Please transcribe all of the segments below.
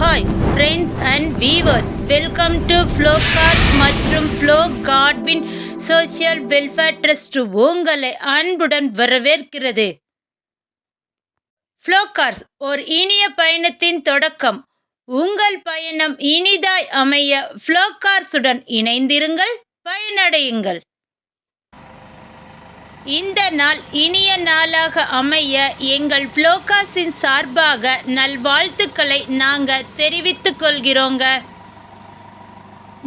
Hi friends and viewers, welcome to flow cars மற்றும் flow Godwin social welfare trust உங்களை அன்புடன் வரவேற்கிறது. Flow cars ஒரு இனிய பயணத்தின் தொடக்கம். உங்கள் பயணம் இனிதாய் அமைய ஃப்ளோ கார்ஸுடன் இணைந்திருங்கள், பயனடையுங்கள். இந்த நாள் இனிய நாளாக அமைய எங்கள் ஃப்ளோ கார்ஸின் சார்பாக நல்வாழ்த்துக்களை நாங்கள் தெரிவித்துக் கொள்கிறோங்க.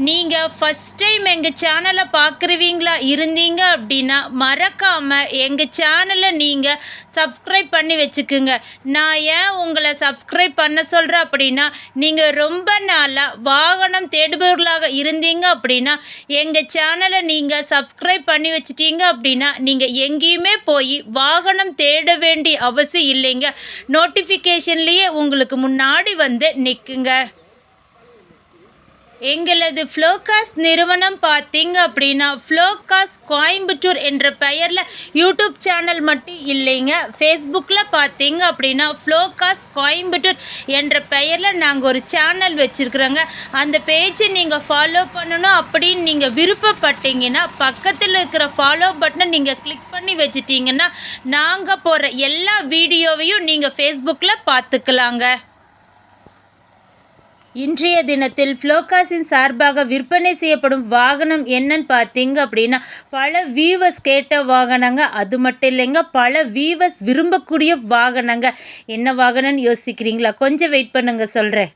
நீங்கள் ஃபஸ்ட் டைம் எங்கள் சேனலை பார்க்குறவீங்களா இருந்தீங்க அப்படின்னா மறக்காமல் எங்கள் சேனலை நீங்கள் சப்ஸ்கிரைப் பண்ணி வச்சுக்குங்க. நான் ஏன் உங்களை சப்ஸ்கிரைப் பண்ண சொல்கிறேன் அப்படின்னா, நீங்கள் ரொம்ப நாளாக வாகனம் தேடுபவர்களாக இருந்தீங்க அப்படின்னா எங்கள் சேனலை நீங்கள் சப்ஸ்கிரைப் பண்ணி வச்சிட்டீங்க அப்படின்னா நீங்கள் எங்கேயுமே போய் வாகனம் தேட வேண்டிய அவசியம் இல்லைங்க. நோட்டிஃபிகேஷன்லேயே உங்களுக்கு முன்னாடி வந்து நிற்குங்க. எங்களது ஃப்ளோ கார்ஸ் நிறுவனம் பார்த்தீங்க அப்படின்னா ஃப்ளோ கார்ஸ் கோயம்புத்தூர் என்ற பெயரில் யூடியூப் சேனல் மட்டும் இல்லைங்க. ஃபேஸ்புக்கில் பார்த்தீங்க அப்படின்னா ஃப்ளோ கார்ஸ் கோயம்புத்தூர் என்ற பெயரில் நாங்கள் ஒரு சேனல் வச்சுருக்குறோங்க. அந்த பேஜை நீங்கள் ஃபாலோ பண்ணணும் அப்படின்னு நீங்கள் விருப்பப்பட்டீங்கன்னா பக்கத்தில் இருக்கிற ஃபாலோ பட்டனை நீங்கள் கிளிக் பண்ணி வச்சிட்டிங்கன்னா நாங்கள் போகிற எல்லா வீடியோவையும் நீங்கள் ஃபேஸ்புக்கில் பார்த்துக்கலாங்க. இன்றைய தினத்தில் ஃப்ளோ கார்ஸின் சார்பாக விற்பனை செய்யப்படும் வாகனம் என்னன்னு பார்த்தீங்க அப்படின்னா பல வீவர்ஸ் கேட்ட வாகனங்க. அது மட்டும் இல்லைங்க, பல வீவர்ஸ் விரும்பக்கூடிய வாகனங்க. என்ன வாகனம்னு யோசிக்கிறீங்களா? கொஞ்சம் வெயிட் பண்ணுங்க, சொல்கிறேன்.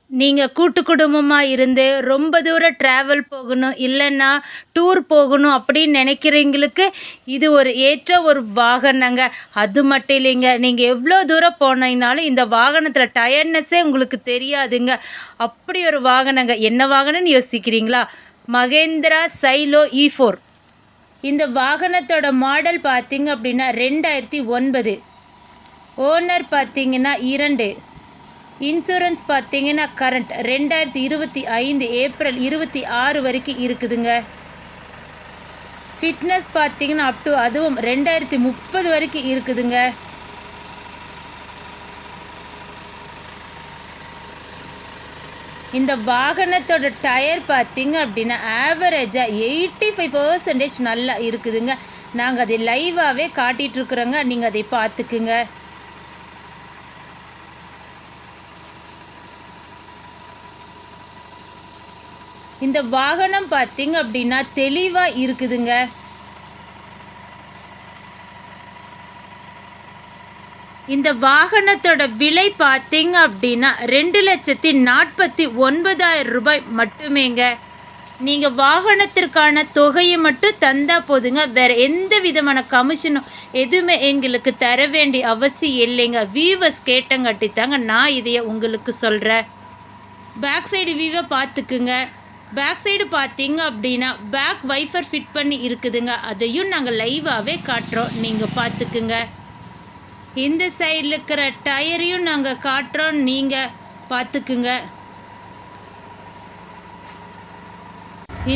நீங்கள் கூட்டு குடும்பமாக இருந்து ரொம்ப தூரம் ட்ராவல் போகணும், இல்லைன்னா டூர் போகணும் அப்படின்னு நினைக்கிறவங்களுக்கு இது ஒரு ஏற்ற ஒரு வாகனங்க. அது மட்டும் இல்லைங்க, நீங்கள் எவ்வளோ தூரம் போனீங்கனாலும் இந்த வாகனத்தில் டயர்ட்னஸே உங்களுக்கு தெரியாதுங்க. அப்படி ஒரு வாகனங்க. என்ன வாகனம்னு யோசிக்கிறீங்களா? மகேந்திரா சைலோ E4. இந்த வாகனத்தோட மாடல் பார்த்தீங்க அப்படின்னா 2009. ஓனர் பார்த்தீங்கன்னா 2. இன்சூரன்ஸ் பார்த்தீங்கன்னா கரண்ட் 2025 ஏப்ரல் 26 வரைக்கும் இருக்குதுங்க. ஃபிட்னஸ் பார்த்தீங்கன்னா அதுவும் 2030 வரைக்கும் இருக்குதுங்க. இந்த வாகனத்தோட டயர் பார்த்தீங்க அப்படின்னா ஆவரேஜாக 85% நல்லா இருக்குதுங்க. நாங்கள் அதை லைவாகவே காட்டிகிட்ருக்குறோங்க, நீங்கள் அதை பார்த்துக்குங்க. இந்த வாகனம் பார்த்தீங்க அப்படின்னா தெளிவாக இருக்குதுங்க. இந்த வாகனத்தோட விலை பார்த்தீங்க அப்படின்னா 2,49,000 ரூபாய் மட்டுமேங்க. நீங்கள் வாகனத்திற்கான தொகையை மட்டும் தந்தால் போதுங்க. வேறு எந்த விதமான கமிஷனும் எதுவுமே எங்களுக்கு தர வேண்டிய அவசியம் இல்லைங்க. வீவர்ஸ் கேட்டங்காட்டி தாங்க நான் இதையை உங்களுக்கு சொல்கிறேன். பேக் சைடு வியூவை பார்த்துக்குங்க. பேக் சைடு பார்த்தீங்க அப்படின்னா பேக் வைஃபர் ஃபிட் பண்ணி இருக்குதுங்க. அதையும் நாங்கள் லைவாகவே காட்டுறோம், நீங்கள் பார்த்துக்குங்க. இந்த சைடில் இருக்கிற டயரையும் நாங்கள் காட்டுறோம், நீங்கள் பார்த்துக்குங்க.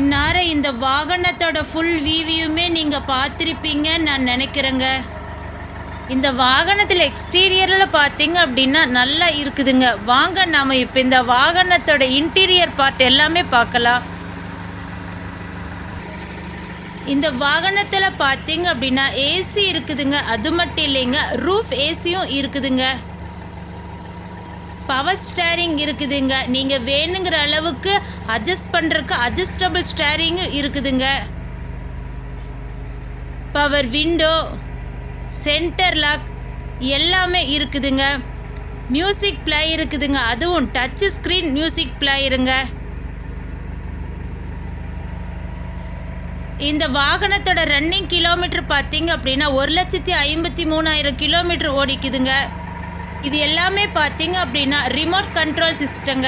இந்நேரம் இந்த வாகனத்தோட ஃபுல் வியூவையுமே நீங்கள் பார்த்துருப்பீங்கன்னு நான் நினைக்கிறேங்க. இந்த வாகனத்தில் எக்ஸ்டீரியரில் பார்த்தீங்க அப்படின்னா நல்லா இருக்குதுங்க. வாங்க நாம் இப்போ இந்த வாகனத்தோட இன்டீரியர் பார்ட் எல்லாமே பார்க்கலாம். இந்த வாகனத்தில் பார்த்தீங்க அப்படின்னா ஏசி இருக்குதுங்க. அது மட்டும் இல்லைங்க, ரூஃப் ஏசியும் இருக்குதுங்க. பவர் ஸ்டேரிங் இருக்குதுங்க. நீங்கள் வேணுங்கிற அளவுக்கு அட்ஜஸ்ட் பண்ணுறதுக்கு அட்ஜஸ்டபிள் ஸ்டேரிங்கும் இருக்குதுங்க. பவர் விண்டோ, சென்டர் லாக் எல்லாமே இருக்குதுங்க. மியூசிக் பிளே இருக்குதுங்க. அதுவும் டச் ஸ்க்ரீன் மியூசிக் பிளேயருங்க. இந்த வாகனத்தோட ரன்னிங் கிலோமீட்டர் பார்த்தீங்க அப்படின்னா 1,53,000 கிலோமீட்டர் ஓடிக்குதுங்க. இது எல்லாமே பார்த்தீங்க அப்படின்னா ரிமோட் கண்ட்ரோல் சிஸ்டங்க.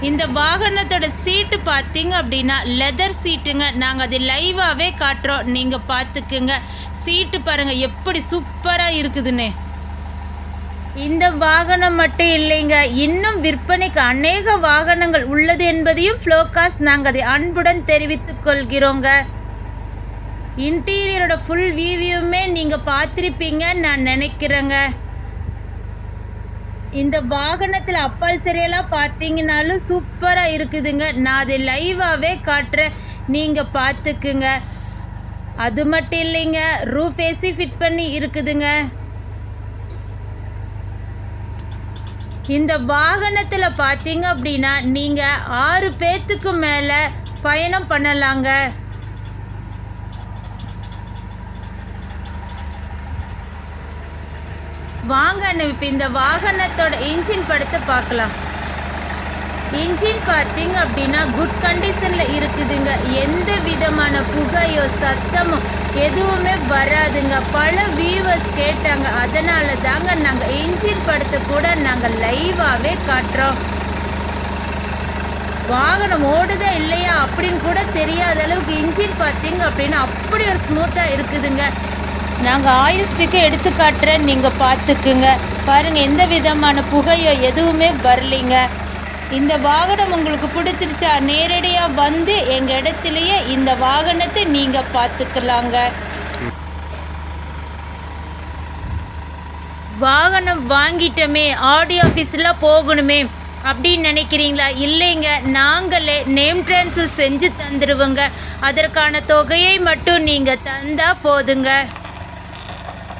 இந்த வாகனத்தோட சீட்டு பார்த்தீங்க அப்படின்னா லெதர் சீட்டுங்க. நாங்கள் அதை லைவாகவே காட்டுறோம், நீங்கள் பார்த்துக்குங்க. சீட்டு பாருங்கள் எப்படி சூப்பராக இருக்குதுன்னு. இந்த வாகனம் மட்டும் இல்லைங்க, இன்னும் விற்பனைக்கு அநேக வாகனங்கள் உள்ளது என்பதையும் ஃப்ளோ கார்ஸ் நாங்கள் அதை அன்புடன் தெரிவித்துக் கொள்கிறோங்க. இன்டீரியரோட ஃபுல் வியூவையுமே நீங்கள் பார்த்துருப்பீங்கன்னு நான் நினைக்கிறேங்க. இந்த வாகனத்தில் அப்பால் சரியெல்லாம் பார்த்தீங்கன்னாலும் சூப்பராக இருக்குதுங்க. நான் அதை லைவாகவே காட்டுறேன், நீங்கள் பார்த்துக்குங்க. அது மட்டும் இல்லைங்க, ரூஃப் ஏசி ஃபிட் பண்ணி இருக்குதுங்க. இந்த வாகனத்தில் பார்த்தீங்க அப்படின்னா நீங்கள் 6 பேர்த்துக்கு மேலே பயணம் பண்ணலாங்க. வாங்க இப்போ இந்த வாகனத்தோட இன்ஜின் படத்தை பார்க்கலாம். இன்ஜின் பார்த்தீங்க அப்படின்னா குட் கண்டிஷனில் இருக்குதுங்க. எந்த விதமான புகையோ சத்தமோ எதுவுமே வராதுங்க. பல வியூவர்ஸ் கேட்டாங்க, அதனால தாங்க நாங்கள் இன்ஜின் படத்தை கூட நாங்கள் லைவாகவே காட்டுறோம். வாகனம் ஓடுதா இல்லையா அப்படின்னு கூட தெரியாத அளவுக்கு இன்ஜின் பார்த்தீங்க அப்படின்னா அப்படி ஒரு ஸ்மூத்தாக இருக்குதுங்க. நாங்கள் ஆயில் ஸ்டிக்கை எடுத்து காட்டுறேன், நீங்கள் பார்த்துக்குங்க. பாருங்கள், எந்த விதமான புகையோ எதுவுமே வரலைங்க. இந்த வாகனம் உங்களுக்கு பிடிச்சிருச்சா, நேரடியாக வந்து எங்கள் இடத்துலையே இந்த வாகனத்தை நீங்கள் பார்த்துக்கலாங்க. வாகனம் வாங்கிட்டோமே, ஆடி ஆஃபீஸில் போகணுமே அப்படின்னு நினைக்கிறீங்களா? இல்லைங்க, நாங்களே நேம் ட்ரான்ஸ்ஃபர் செஞ்சு தந்துடுவோங்க. அதற்கான தொகையை மட்டும் நீங்கள் தந்தால் போதுங்க.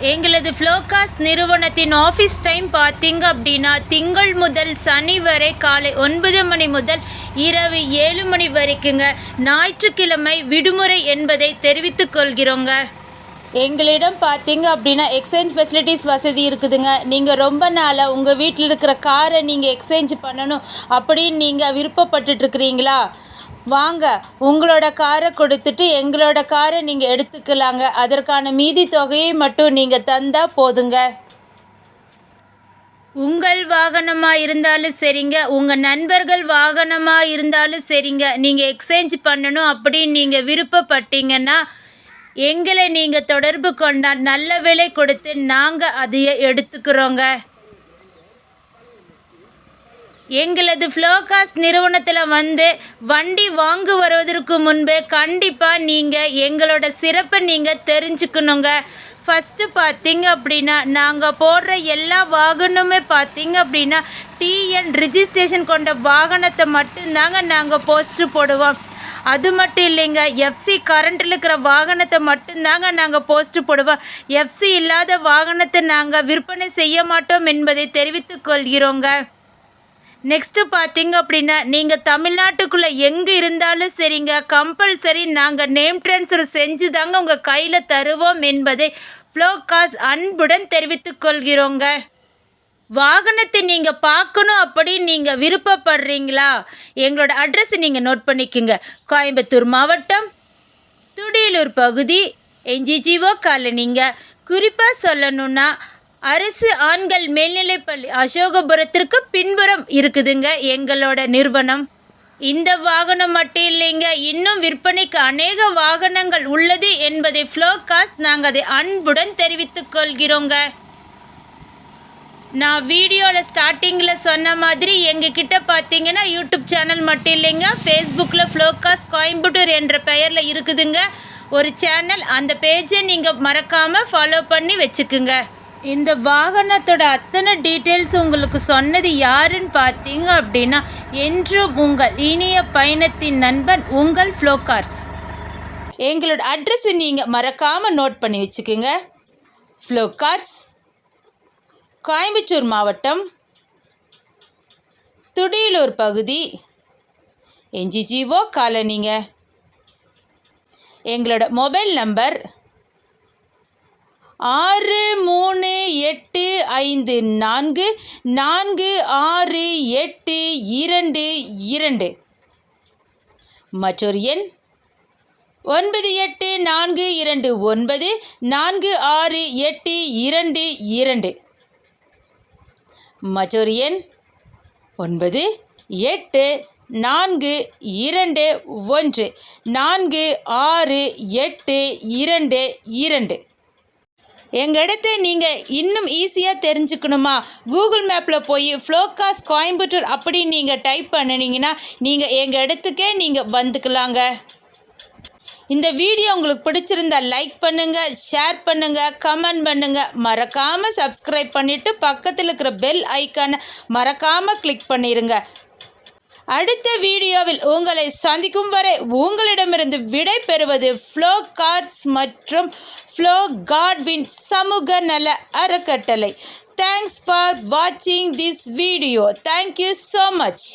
எங்களது ஃப்ளோகாஸ் நிறுவனத்தின் ஆஃபீஸ் டைம் பார்த்தீங்க அப்படின்னா திங்கள் முதல் சனி வரை காலை 9 மணி முதல் இரவு 7 மணி வரைக்குங்க. ஞாயிற்றுக்கிழமை விடுமுறை என்பதை தெரிவித்துக் கொள்கிறோங்க. எங்களிடம் பார்த்தீங்க அப்படின்னா எக்ஸ்சேஞ்ச் ஃபெசிலிட்டிஸ் வசதி இருக்குதுங்க. நீங்கள் ரொம்ப நாளாக உங்கள் வீட்டில் இருக்கிற காரை நீங்கள் எக்ஸ்சேஞ்ச் பண்ணணும் அப்படின்னு நீங்கள் விருப்பப்பட்டுருக்கிறீங்களா? வாங்க, உங்களோட காரை கொடுத்துட்டு எங்களோட காரை நீங்கள் எடுத்துக்கலாங்க. அதற்கான மீதி தொகையை மட்டும் நீங்கள் தந்தால் போதுங்க. உங்கள் வாகனமாக இருந்தாலும் சரிங்க, உங்கள் நண்பர்கள் வாகனமாக இருந்தாலும் சரிங்க, நீங்கள் எக்ஸ்சேஞ்ச் பண்ணணும் அப்படின்னு நீங்கள் விருப்பப்பட்டீங்கன்னா எங்களை நீங்கள் தொடர்பு கொண்டால் நல்ல விலை கொடுத்து நாங்கள் அதையே எடுத்துக்கிறோங்க. எங்களது ஃப்ளோகாஸ் நிறுவனத்தில் வந்து வண்டி வாங்க வருவதற்கு முன்பே கண்டிப்பாக நீங்கள் எங்களோட சிறப்பை நீங்கள் தெரிஞ்சுக்கணுங்க. ஃபஸ்ட்டு பார்த்தீங்க அப்படின்னா நாங்கள் போடுற எல்லா வாகனமுமே பார்த்தீங்க அப்படின்னா டிஎன் ரிஜிஸ்ட்ரேஷன் கொண்ட வாகனத்தை மட்டும்தாங்க நாங்கள் போஸ்ட்டு போடுவோம். அது மட்டும் இல்லைங்க, எஃப்சி கரண்ட்டில் இருக்கிற வாகனத்தை மட்டும்தாங்க நாங்கள் போஸ்ட்டு போடுவோம். எஃப்சி இல்லாத வாகனத்தை நாங்கள் விற்பனை செய்ய மாட்டோம் என்பதை தெரிவித்துக் கொள்கிறோங்க. நெக்ஸ்ட்டு பார்த்தீங்க அப்படின்னா நீங்கள் தமிழ்நாட்டுக்குள்ளே எங்கே இருந்தாலும் சரிங்க, கம்பல்சரி நாங்கள் நேம் ட்ரான்ஸ்ஃபர் செஞ்சு தாங்க உங்கள் கையில் தருவோம் என்பதை ஃப்ளோகாஸ் அன்புடன் தெரிவித்துக் கொள்கிறோங்க. வாகனத்தை நீங்கள் பார்க்கணும் அப்படின்னு நீங்கள் விருப்பப்படுறீங்களா? எங்களோட அட்ரஸ் நீங்கள் நோட் பண்ணிக்கோங்க. கோயம்புத்தூர் மாவட்டம், துடியலூர் பகுதி, என்ஜிஜிஓ காலனிங்க. குறிப்பாக சொல்லணுன்னா அரசு ஆண்கள் மேல்நிலைப்பள்ளி அசோகபுரத்திற்கு பின்புறம் இருக்குதுங்க எங்களோட நிறுவனம். இந்த வாகனம் மட்டும் இல்லைங்க, இன்னும் விற்பனைக்கு அநேக வாகனங்கள் உள்ளது என்பதை ஃப்ளோகாஸ் நாங்கள் அதை அன்புடன் தெரிவித்துக் கொள்கிறோங்க. நான் வீடியோவில் ஸ்டார்டிங்கில் சொன்ன மாதிரி எங்ககிட்ட பார்த்தீங்கன்னா யூடியூப் சேனல் மட்டும் இல்லைங்க, ஃபேஸ்புக்கில் ஃப்ளோகாஸ் கோயம்புத்தூர் என்ற பெயரில் இருக்குதுங்க ஒரு சேனல். அந்த பேஜை நீங்கள் மறக்காமல் ஃபாலோ பண்ணி வச்சுக்குங்க. இந்த வாகனத்தோட அத்தனை டீட்டெயில்ஸ் உங்களுக்கு சொன்னது யாருன்னு பார்த்தீங்க அப்படின்னா என்றும் உங்கள் இனிய பயணத்தின் நண்பன் உங்கள் ஃப்ளோகாஸ். எங்களோட அட்ரஸை நீங்கள் மறக்காமல் நோட் பண்ணி வச்சுக்கோங்க. ஃப்ளோகாஸ், கோயம்புத்தூர் மாவட்டம், துடியலூர் பகுதி, என்ஜிஜிஓ காலனிங்க. எங்களோட மொபைல் நம்பர் 6385446822. மற்றொரு எண் 9842946822. மற்றொரு எண் 9842146822. எங்கள் இடத்தை நீங்கள் இன்னும் ஈஸியாக தெரிஞ்சுக்கணுமா? கூகுள் மேப்பில் போய் ஃப்ளோகாஸ் கோயம்புத்தூர் அப்படின்னு நீங்கள் டைப் பண்ணினீங்கன்னா நீங்கள் எங்கள் இடத்துக்கே நீங்கள் வந்துக்கலாங்க. இந்த வீடியோ உங்களுக்கு பிடிச்சிருந்தா லைக் பண்ணுங்கள், ஷேர் பண்ணுங்கள், கமெண்ட் பண்ணுங்கள். மறக்காமல் சப்ஸ்கிரைப் பண்ணிவிட்டு பக்கத்தில் இருக்கிற பெல் ஐக்கானை மறக்காமல் கிளிக் பண்ணிடுங்க. அடுத்த வீடியோவில் உங்களை சந்திக்கும் வரை உங்களிடமிருந்து விடை பெறுவது ஃப்ளோ கார்ஸ் மற்றும் ஃப்ளோ காட்வின் சமூக நல அறக்கட்டளை. தேங்க்ஸ் ஃபார் வாட்சிங் this video. Thank you so much.